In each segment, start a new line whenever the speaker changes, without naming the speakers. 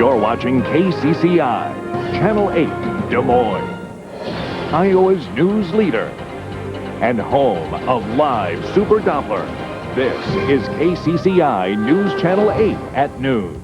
You're watching KCCI, Channel 8, Des Moines, Iowa's news leader and home of live Super Doppler. This is KCCI News Channel 8 at noon.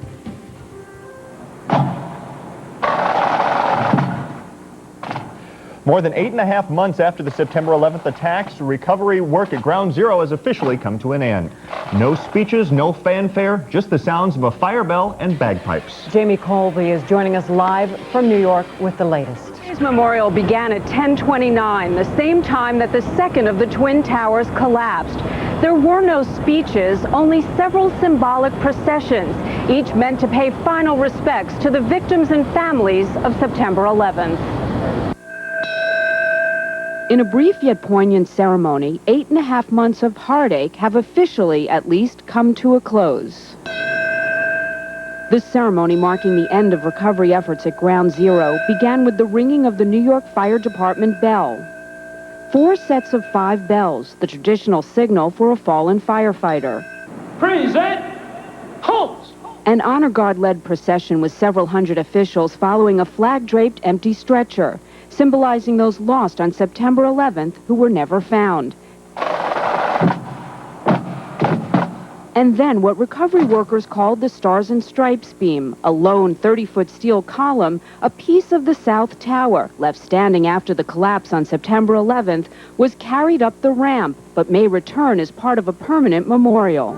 More than 8.5 months after the September 11th attacks, recovery work at Ground Zero has officially come to an end. No speeches, no fanfare, just the sounds of a fire bell and bagpipes.
Jamie Colby is joining us live from New York with the latest.
Today's memorial began at 10:29, the same time that the second of the Twin Towers collapsed. There were no speeches, only several symbolic processions, each meant to pay final respects to the victims and families of September 11th. In a brief yet poignant ceremony, 8.5 months of heartache have officially, at least, come to a close. This ceremony, marking the end of recovery efforts at Ground Zero, began with the ringing of the New York Fire Department bell. 4 sets of 5 bells, the traditional signal for a fallen firefighter.
Present, halt!
An honor guard-led procession with several hundred officials following a flag-draped empty stretcher, symbolizing those lost on September 11th who were never found. And then what recovery workers called the Stars and Stripes beam, a lone 30-foot steel column, a piece of the South Tower, left standing after the collapse on September 11th, was carried up the ramp, but may return as part of a permanent memorial.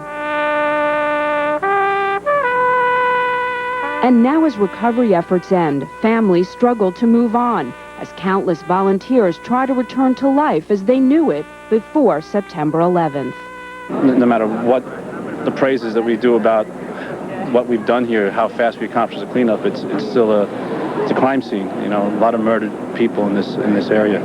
And now as recovery efforts end, families struggle to move on, as countless volunteers try to return to life as they knew it before September 11th.
No matter what the praises that we do about what we've done here, how fast we accomplished the cleanup, it's still a crime scene. You know, a lot of murdered people in this area.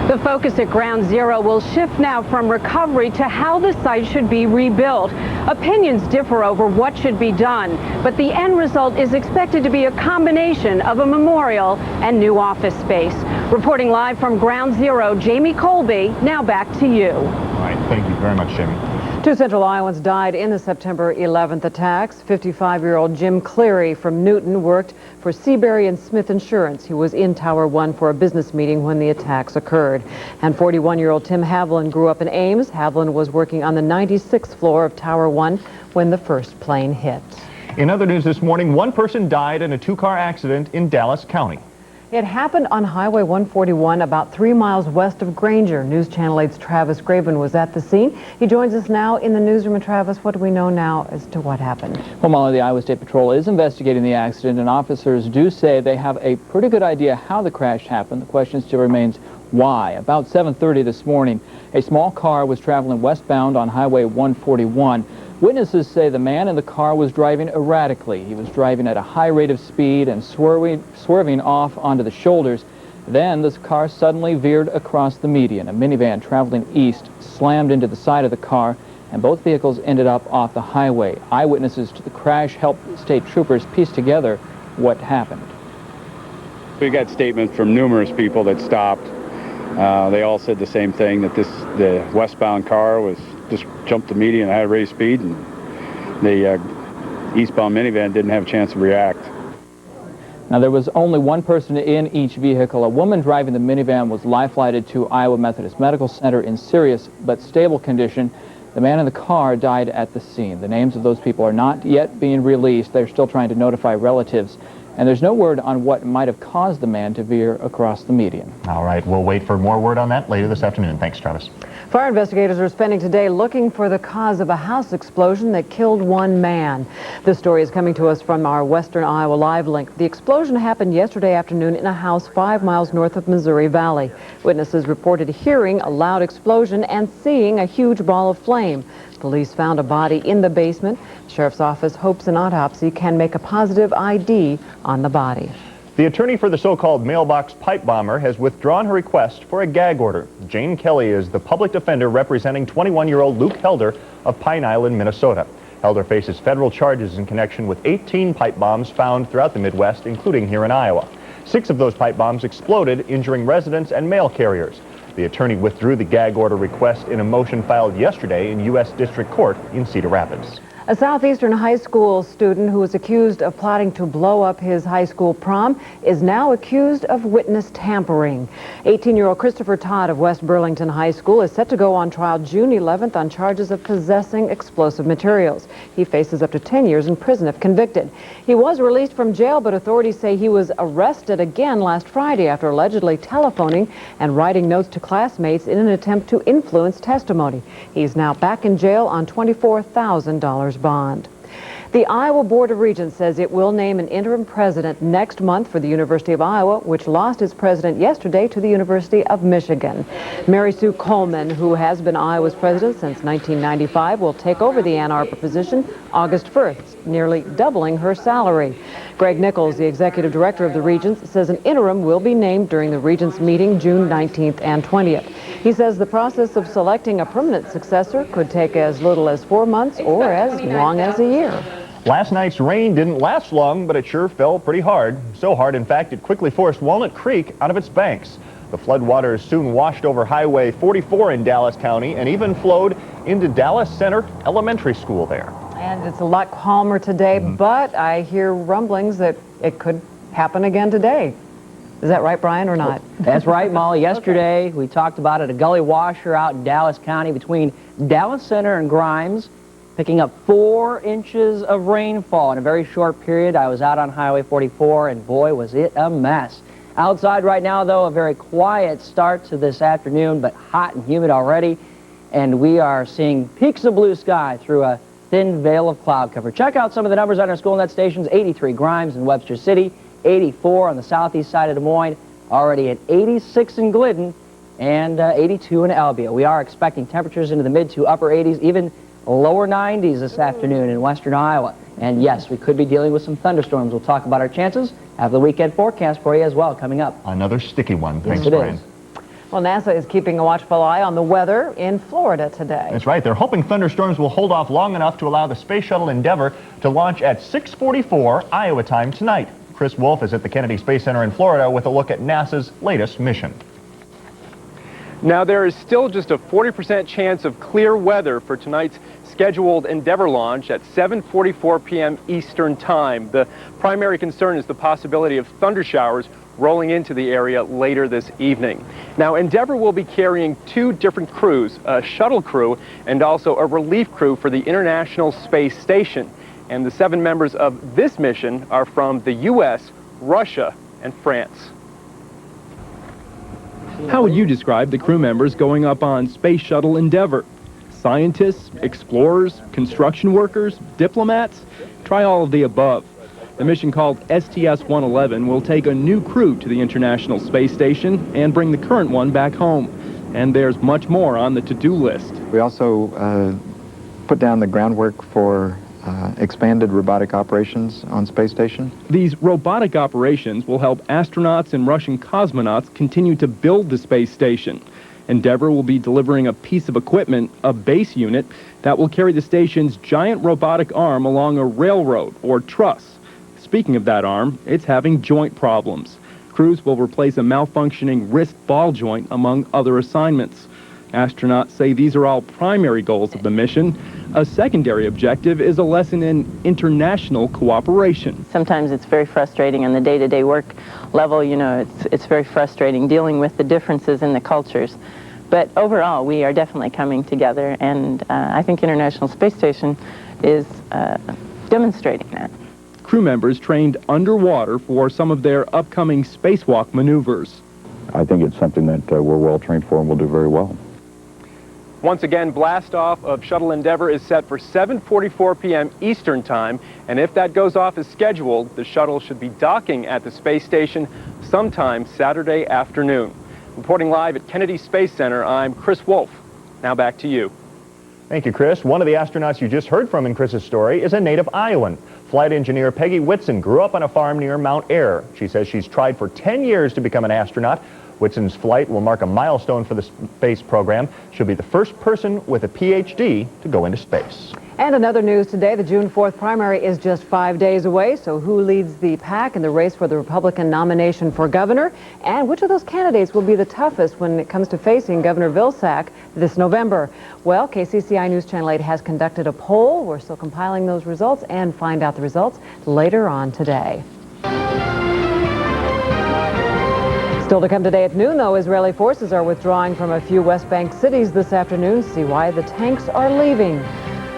The focus at Ground Zero will shift now from recovery to how the site should be rebuilt. Opinions differ over what should be done, but the end result is expected to be a combination of a memorial and new office space. Reporting live from Ground Zero, Jamie Colby, now back to you.
All right, thank you very much, Jamie.
2 Central Iowans died in the September 11th attacks. 55-year-old Jim Cleary from Newton worked for Seabury and Smith Insurance. He was in Tower 1 for a business meeting when the attacks occurred. And 41-year-old Tim HAVILAND grew up in Ames. HAVILAND was working on the 96th floor of Tower 1 when the first plane hit.
In other news this morning, 1 person died in a 2-car accident in Dallas County.
It happened on Highway 141 about 3 miles west of Granger. News Channel 8's Travis Graben was at the scene. He joins us now in the newsroom. And Travis, what do we know now as to what happened?
Well, Molly, the Iowa State Patrol is investigating the accident, and officers do say they have a pretty good idea how the crash happened. The question still remains why. About 7:30 this morning, a small car was traveling westbound on Highway 141. Witnesses say the man in the car was driving erratically. He was driving at a high rate of speed and swerving off onto the shoulders. Then this car suddenly veered across the median. A minivan traveling east slammed into the side of the car, and both vehicles ended up off the highway. Eyewitnesses to the crash helped state troopers piece together what happened.
We got statements from numerous people that stopped. They all said the same thing, that the westbound car just jumped the median at high rate of speed, and the eastbound minivan didn't have a chance to react.
Now, there was only 1 person in each vehicle. A woman driving the minivan was life-flighted to Iowa Methodist Medical Center in serious but stable condition. The man in the car died at the scene. The names of those people are not yet being released. They're still trying to notify relatives. And there's no word on what might have caused the man to veer across the median.
All right, we'll wait for more word on that later this afternoon. Thanks, Travis.
Fire investigators are spending today looking for the cause of a house explosion that killed 1 man. This story is coming to us from our Western Iowa Live link. The explosion happened yesterday afternoon in a house 5 miles north of Missouri Valley. Witnesses reported hearing a loud explosion and seeing a huge ball of flame. Police found a body in the basement. The Sheriff's Office hopes an autopsy can make a positive ID on the body.
The attorney for the so-called mailbox pipe bomber has withdrawn her request for a gag order. Jane Kelly is the public defender representing 21-year-old Luke Helder of Pine Island, Minnesota. Helder faces federal charges in connection with 18 pipe bombs found throughout the Midwest, including here in Iowa. 6 of those pipe bombs exploded, injuring residents and mail carriers. The attorney withdrew the gag order request in a motion filed yesterday in U.S. District Court in Cedar Rapids.
A Southeastern high school student who was accused of plotting to blow up his high school prom is now accused of witness tampering. 18-year-old Christopher Todd of West Burlington High School is set to go on trial June 11th on charges of possessing explosive materials. He faces up to 10 years in prison if convicted. He was released from jail, but authorities say he was arrested again last Friday after allegedly telephoning and writing notes to classmates in an attempt to influence testimony. He's now back in jail on $24,000 bond. The Iowa Board of Regents says it will name an interim president next month for the University of Iowa, which lost its president yesterday to the University of Michigan. Mary Sue Coleman, who has been Iowa's president since 1995, will take over the Ann Arbor position August 1st, nearly doubling her salary. Greg Nichols, the executive director of the Regents, says an interim will be named during the Regents meeting June 19th and 20th. He says the process of selecting a permanent successor could take as little as 4 months or as long as a year.
Last night's rain didn't last long, but it sure fell pretty hard. So hard, in fact, it quickly forced Walnut Creek out of its banks. The floodwaters soon washed over Highway 44 in Dallas County and even flowed into Dallas Center Elementary School there.
And it's a lot calmer today, but I hear rumblings that it could happen again today. Is that right, Brian, or not?
That's right, Molly. Yesterday, we talked about it, a gully washer out in Dallas County between Dallas Center and Grimes, picking up 4 inches of rainfall in a very short period. I was out on Highway 44, and boy, was it a mess. Outside right now, though, a very quiet start to this afternoon, but hot and humid already, and we are seeing peaks of blue sky through a thin veil of cloud cover. Check out some of the numbers on our school net stations. 83 Grimes in Webster City, 84 on the southeast side of Des Moines, already at 86 in Glidden, and 82 in Albia. We are expecting temperatures into the mid to upper 80s, even lower 90s this afternoon in western Iowa. And yes, we could be dealing with some thunderstorms. We'll talk about our chances. Have the weekend forecast for you as well coming up.
Another sticky one. Thanks,
Yes, it
Brian.
is.
Well, NASA is keeping a watchful eye on the weather in Florida today.
That's right. They're hoping thunderstorms will hold off long enough to allow the Space Shuttle Endeavour to launch at 6:44 Iowa time tonight. Chris Wolf is at the Kennedy Space Center in Florida with a look at NASA's latest mission.
Now, there is still just a 40% chance of clear weather for tonight's scheduled Endeavour launch at 7:44 p.m. Eastern Time. The primary concern is the possibility of thunder showers rolling into the area later this evening. Now, Endeavour will be carrying 2 different crews, a shuttle crew and also a relief crew for the International Space Station. And the 7 members of this mission are from the U.S., Russia, and France.
How would you describe the crew members going up on Space Shuttle Endeavour? Scientists, explorers, construction workers, diplomats? Try all of the above. The mission, called STS-111, will take a new crew to the International Space Station and bring the current one back home. And there's much more on the to-do list.
We also put down the groundwork for expanded robotic operations on space station.
These robotic operations will help astronauts and Russian cosmonauts continue to build the space station. Endeavour will be delivering a piece of equipment, a base unit, that will carry the station's giant robotic arm along a railroad or truss. Speaking of that arm, it's having joint problems. Crews will replace a malfunctioning wrist ball joint, among other assignments. Astronauts say these are all primary goals of the mission. A secondary objective is a lesson in international cooperation.
Sometimes it's very frustrating on the day-to-day work level. You know, it's very frustrating dealing with the differences in the cultures. But overall, we are definitely coming together, and I think International Space Station is demonstrating that.
Crew members trained underwater for some of their upcoming spacewalk maneuvers.
I think it's something that we're well trained for and will do very well.
Once again, blast-off of Shuttle Endeavour is set for 7:44 p.m. Eastern Time, and if that goes off as scheduled, the shuttle should be docking at the space station sometime Saturday afternoon. Reporting live at Kennedy Space Center, I'm Chris Wolf. Now back to you.
Thank you, Chris. One of the astronauts you just heard from in Chris's story is a native Iowan. Flight engineer Peggy Whitson grew up on a farm near Mount Ayr. She says she's tried for 10 years to become an astronaut, Whitson's flight will mark a milestone for the space program. She'll be the first person with a PhD to go into space.
And another news today, the June 4th primary is just 5 days away. So who leads the pack in the race for the Republican nomination for governor? And which of those candidates will be the toughest when it comes to facing Governor Vilsack this November? Well, KCCI News Channel 8 has conducted a poll. We're still compiling those results and find out the results later on today. Still to come today at noon, though, Israeli forces are withdrawing from a few West Bank cities this afternoon. See why the tanks are leaving.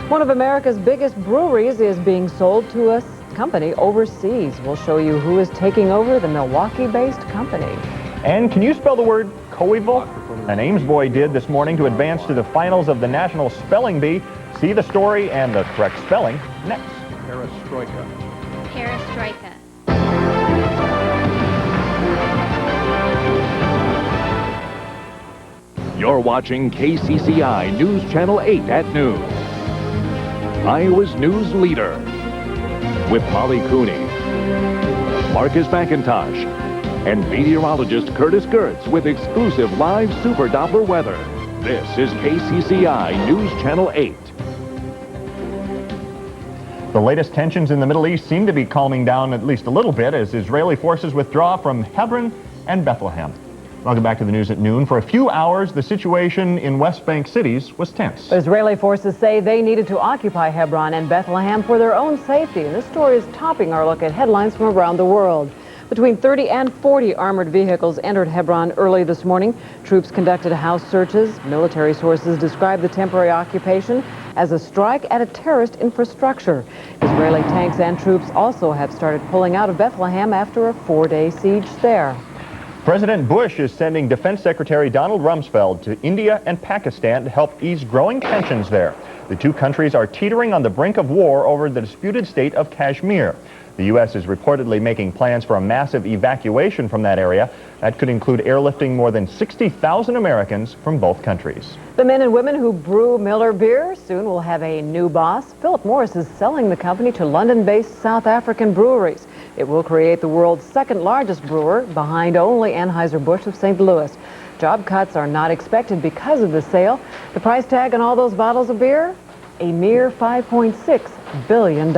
One of America's biggest breweries is being sold to a company overseas. We'll show you who is taking over the Milwaukee-based company.
And can you spell the word coeval? An Ames boy did this morning to advance to the finals of the National Spelling Bee. See the story and the correct spelling next.
Perestroika. Perestroika.
You're watching KCCI News Channel 8 at noon. Iowa's news leader, with Molly Cooney, Marcus McIntosh, and meteorologist Curtis Gertz with exclusive live Super Doppler weather. This is KCCI News Channel 8.
The latest tensions in the Middle East seem to be calming down at least a little bit as Israeli forces withdraw from Hebron and Bethlehem. Welcome back to the news at noon. For a few hours, the situation in West Bank cities was tense.
Israeli forces say they needed to occupy Hebron and Bethlehem for their own safety. And this story is topping our look at headlines from around the world. Between 30 and 40 armored vehicles entered Hebron early this morning. Troops conducted house searches. Military sources describe the temporary occupation as a strike at a terrorist infrastructure. Israeli tanks and troops also have started pulling out of Bethlehem after a 4-day siege there.
President Bush is sending Defense Secretary Donald Rumsfeld to India and Pakistan to help ease growing tensions there. The two countries are teetering on the brink of war over the disputed state of Kashmir. The U.S. is reportedly making plans for a massive evacuation from that area. That could include airlifting more than 60,000 Americans from both countries.
The men and women who brew Miller beer soon will have a new boss. Philip Morris is selling the company to London-based South African breweries. It will create the world's second largest brewer, behind only Anheuser-Busch of St. Louis. Job cuts are not expected because of the sale. The price tag on all those bottles of beer? A mere $5.6 billion.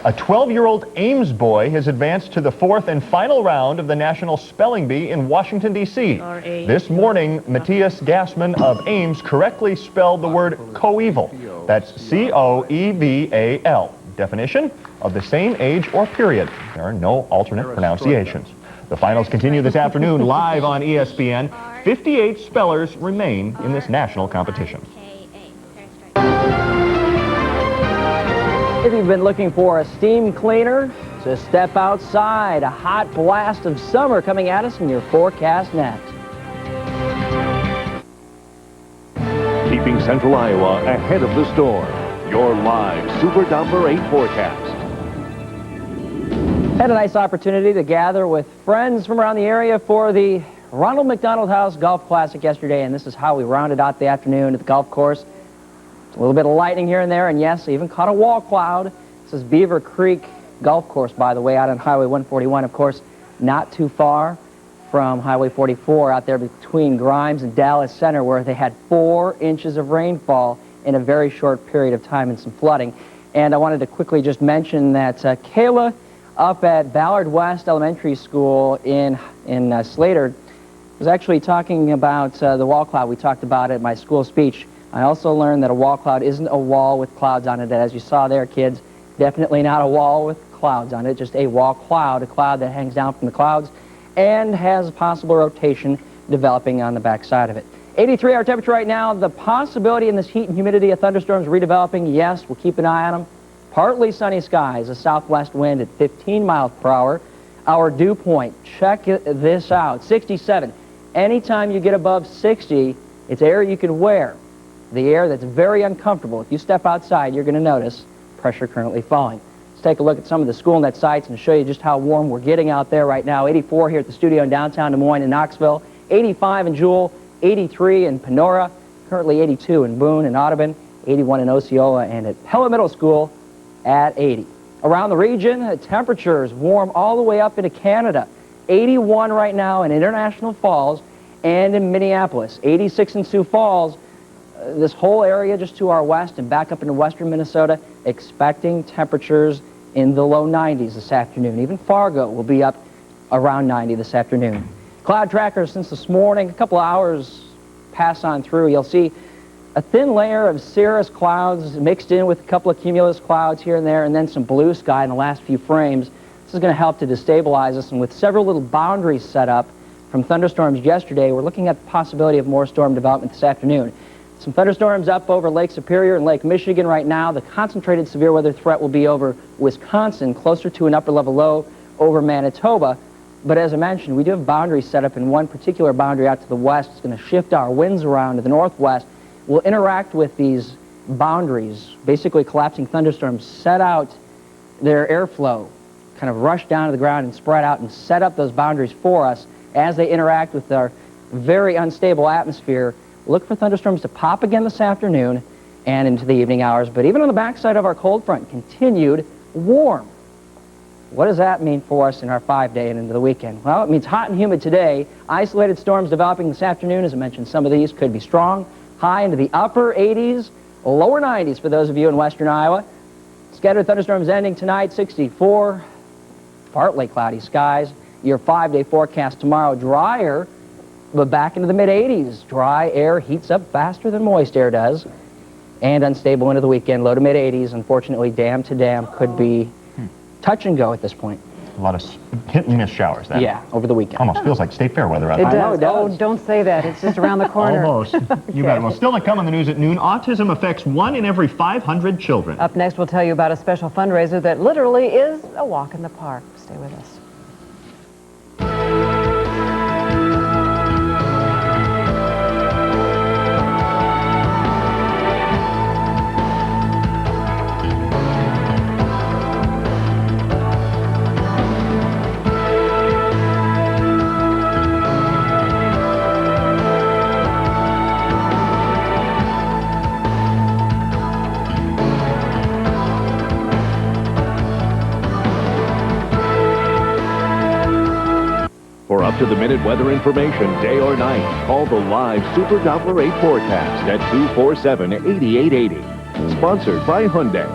A 12-year-old Ames boy has advanced to the fourth and final round of the National Spelling Bee in Washington, D.C. This morning, Matthias Gassman of Ames correctly spelled the word coeval. That's C-O-E-V-A-L. Definition: of the same age or period. There are no alternate pronunciations. The finals continue this afternoon live on ESPN. 58 spellers remain in this national competition.
If you've been looking for a steam cleaner, just step outside. A hot blast of summer coming at us in your forecast next.
Keeping Central Iowa ahead of the storm. Your live Super Doppler 8 forecast.
Had a nice opportunity to gather with friends from around the area for the Ronald McDonald House Golf Classic yesterday, and this is how we rounded out the afternoon at the golf course. A little bit of lightning here and there, and yes, I even caught a wall cloud. This is Beaver Creek Golf Course, by the way, out on Highway 141, of course, not too far from Highway 44, out there between Grimes and Dallas Center, where they had 4 inches of rainfall in a very short period of time and some flooding. And I wanted to quickly just mention that Kayla up at Ballard West Elementary School in Slater was actually talking about the wall cloud we talked about at my school speech. I also learned that a wall cloud isn't a wall with clouds on it. As you saw there, kids, definitely not a wall with clouds on it, just a wall cloud, a cloud that hangs down from the clouds and has a possible rotation developing on the back side of it. 83 our temperature right now. The possibility in this heat and humidity of thunderstorms redeveloping, yes, we'll keep an eye on them. Partly sunny skies, a southwest wind at 15 miles per hour. Our dew point, check this out, 67. Anytime you get above 60, it's air you can wear. The air that's very uncomfortable. If you step outside, you're going to notice pressure currently falling. Let's take a look at some of the SchoolNet sites and show you just how warm we're getting out there right now. 84 here at the studio in downtown Des Moines and Knoxville, 85 in Jewell, 83 in Panora, currently 82 in Boone and Audubon, 81 in Osceola, and at Pella Middle School at 80. Around the region, temperatures warm all the way up into Canada. 81 right now in International Falls and in Minneapolis. 86 in Sioux Falls. This whole area just to our west and back up into western Minnesota, expecting temperatures in the low 90s this afternoon. Even Fargo will be up around 90 this afternoon. Cloud trackers since this morning, a couple hours pass on through. You'll see a thin layer of cirrus clouds mixed in with a couple of cumulus clouds here and there, and then some blue sky in the last few frames. This is going to help to destabilize us, and with several little boundaries set up from thunderstorms yesterday, we're looking at the possibility of more storm development this afternoon. Some thunderstorms up over Lake Superior and Lake Michigan right now. The concentrated severe weather threat will be over Wisconsin, closer to an upper level low over Manitoba. But as I mentioned, we do have boundaries set up, and one particular boundary out to the west is going to shift our winds around to the northwest. We'll interact with these boundaries, basically collapsing thunderstorms, set out their airflow, kind of rush down to the ground and spread out and set up those boundaries for us as they interact with our very unstable atmosphere. Look for thunderstorms to pop again this afternoon and into the evening hours. But even on the backside of our cold front, continued warm. What does that mean for us in our 5-day and into the weekend? Well, it means hot and humid today. Isolated storms developing this afternoon. As I mentioned, some of these could be strong. High into the upper 80s, lower 90s for those of you in western Iowa. Scattered thunderstorms ending tonight, 64. Partly cloudy skies. Your 5-day forecast tomorrow, drier, but back into the mid-80s. Dry air heats up faster than moist air does. And unstable into the weekend, low to mid-80s. Unfortunately, dam to dam could be touch and go at this point.
A lot of hit and miss showers then.
Yeah, over the weekend.
Almost feels like state fair weather out there.
It does. Oh, don't say that. It's just around the corner.
Almost. You bet. Well, still to come on the news at noon, autism affects 1 in every 500 children.
Up next, we'll tell you about a special fundraiser that literally is a walk in the park. Stay with us.
For up-to-the-minute weather information, day or night, call the live Super Doppler 8 forecast at 247-8880. Sponsored by Hyundai.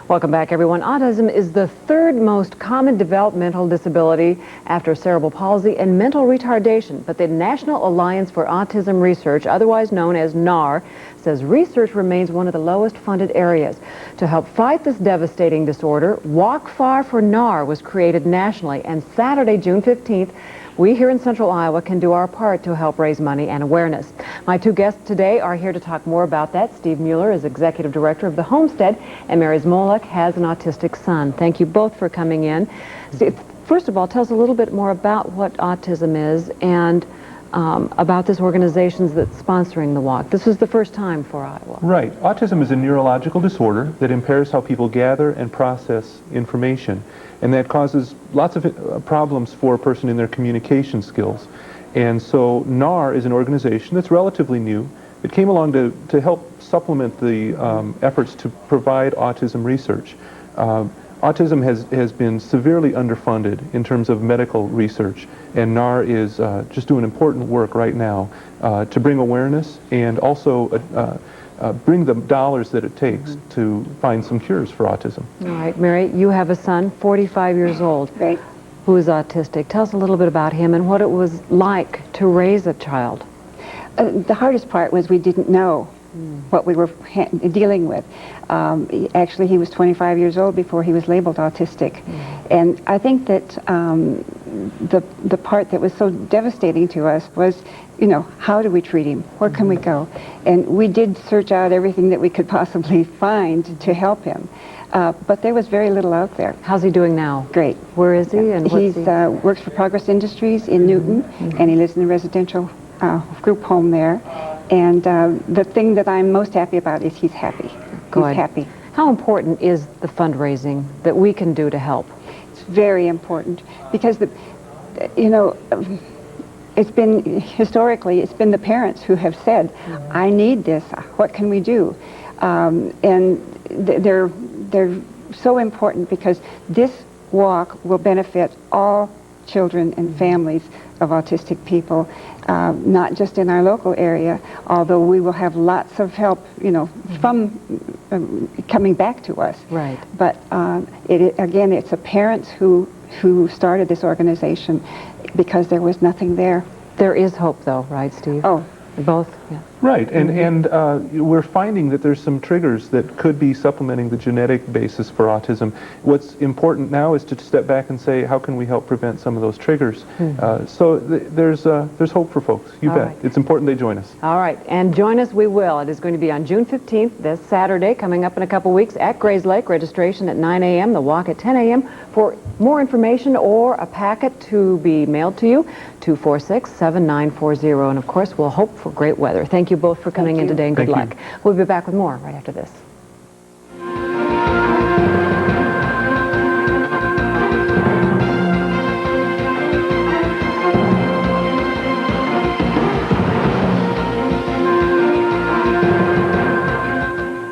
Welcome back, everyone. Autism is the third most common developmental disability after cerebral palsy and mental retardation. But the National Alliance for Autism Research, otherwise known as NAR, says research remains one of the lowest funded areas. To help fight this devastating disorder, Walk Far for NAR was created nationally, and Saturday, June 15th, we here in Central Iowa can do our part to help raise money and awareness. My two guests today are here to talk more about that. Steve Mueller is Executive Director of the Homestead, and Mary Zmolek has an autistic son. Thank you both for coming in. Steve, first of all, tell us a little bit more about what autism is and about this organization that's sponsoring the walk. This is the first time for Iowa.
Right. Autism is a neurological disorder that impairs how people gather and process information, and that causes lots of problems for a person in their communication skills. And so NAR is an organization that's relatively new. It came along to help supplement the efforts to provide autism research. Autism has been severely underfunded in terms of medical research, and NAR is just doing important work right now to bring awareness and also bring the dollars that it takes to find some cures for autism.
All right, Mary, you have a son, 45 years old,
right,
who is autistic. Tell us a little bit about him and what it was like to raise a child.
The hardest part was we didn't know what we were dealing with. Actually, he was 25 years old before he was labeled autistic. And I think that the part that was so devastating to us was, you know, how do we treat him? Where can we go? And we did search out everything that we could possibly find to help him. But there was very little out there.
How's he doing now?
Great.
Where is he? And
He works for Progress Industries in Newton, and he lives in a residential group home there. And the thing that I'm most happy about is he's happy.
Good.
He's happy.
How important is the fundraising that we can do to help?
It's very important because, you know, it's been, historically, it's been the parents who have said, I need this, what can we do? And they're so important because this walk will benefit all children and families of autistic people, not just in our local area, although we will have lots of help, you know, from coming back to us.
Right.
But again, it's the parents who started this organization because there was nothing there.
There is hope, though, right, Steve?
Oh.
Both, yeah.
Right, and we're finding that there's some triggers that could be supplementing the genetic basis for autism. What's important now is to step back and say, how can we help prevent some of those triggers? So there's hope for folks, you bet. Right. It's important they join us.
All right, and join us we will. It is going to be on June 15th, this Saturday, coming up in a couple weeks at Grays Lake. Registration at 9 a.m., the walk at 10 a.m. For more information or a packet to be mailed to you, 246-7940. And of course, we'll hope for great weather. Thank you both for coming in today, and good luck. We'll be back with more right after this.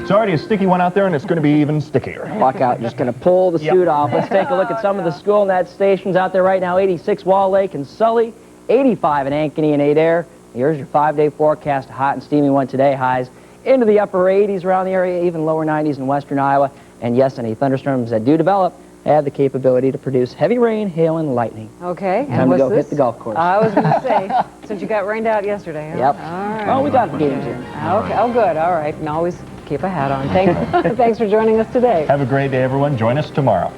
It's already a sticky one out there, and it's going to be even stickier.
Walk out, just going to pull the suit off. Let's take a look at some of the school net stations out there right now. 86 Wall Lake and Sully, 85 in Ankeny and Adair. Here's your 5-day forecast. Hot and steamy one today. Highs into the upper 80s around the area, even lower 90s in western Iowa. And yes, any thunderstorms that do develop have the capability to produce heavy rain, hail, and lightning.
Okay.
Time to go hit the golf course.
I was going to say, since you got rained out yesterday. Huh?
Yep.
All right.
Well, we got the games here.
Okay. Oh, good. All right. And always keep a hat on. Thanks for joining us today.
Have a great day, everyone. Join us tomorrow.